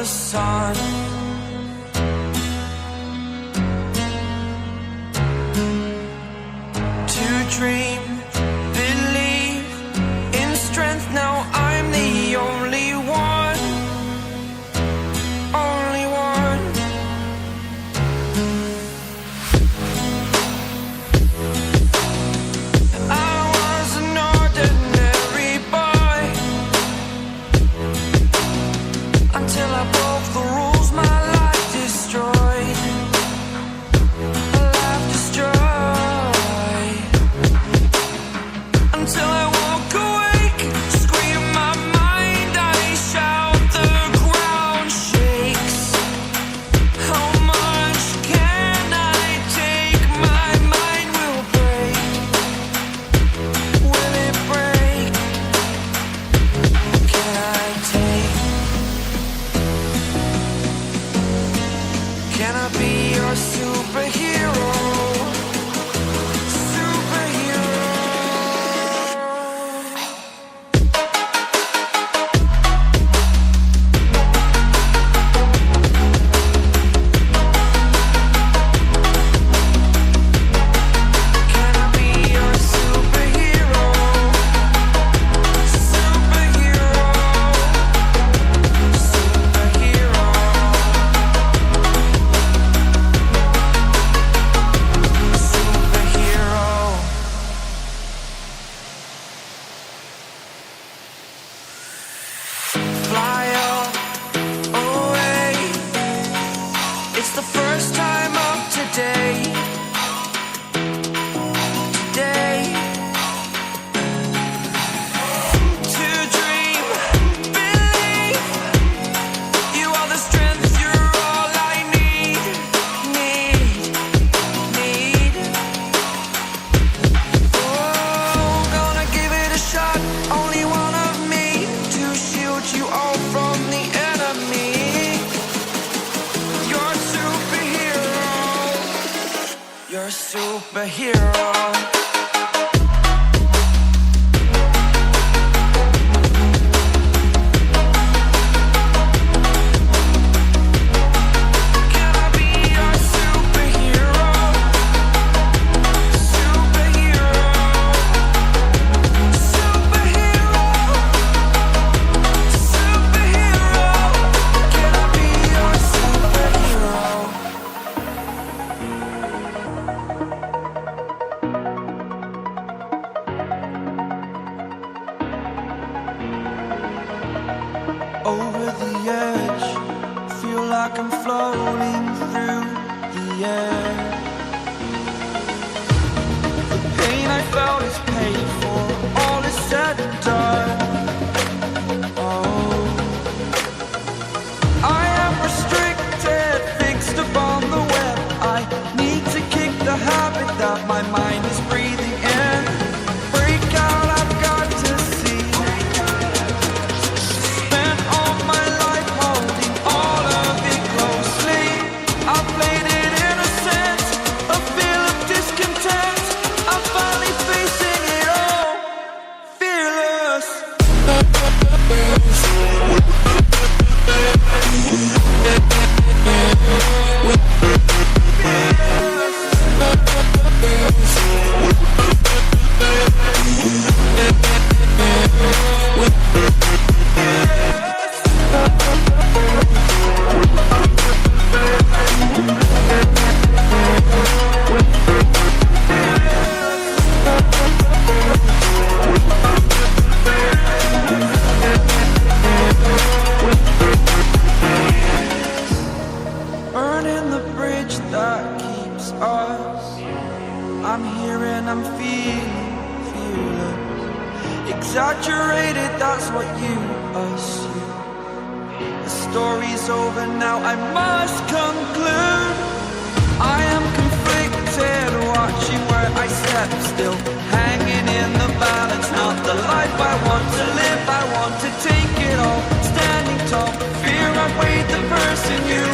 the sun. To dream, believe in strength. Now I'm the only one, only one. I was an ordinary boy until I broke the rules. My life destroyed, my life destroyed. Until I walk awake, scream my mind, I shout, the ground shakes. How much can I take? My mind will break. Will it break? Can I take? Can I be your superhero? Fly away. It's the first time of today. Today. To dream, believe. You are the strength, you're all I need. Oh, gonna give it a shot. Only one of me to shield you all from the enemy. You're a superhero. You're a superhero. Can I be your superhero? Superhero. Superhero. Superhero. Can I be your superhero? Over the edge, feel like I'm floating through the air. The pain I felt is paid for, all is said and done. Oh, I am restricted, fixed upon the web. I need to kick the habit that my mind is breathing in. Break out, I've got to see. Spent all my life holding all of it closely. I played it innocent, a feel of discontent. I'm finally facing it all, fearless. Burning the bridge that keeps us. I'm here and I'm feeling fearless. Exaggerated, that's what you assume. The story's over now, I must conclude. I am conflicted, watching where I step still, hanging in the balance. Not the life I want to live, I want to take it all. Standing tall, fear I weighed the person you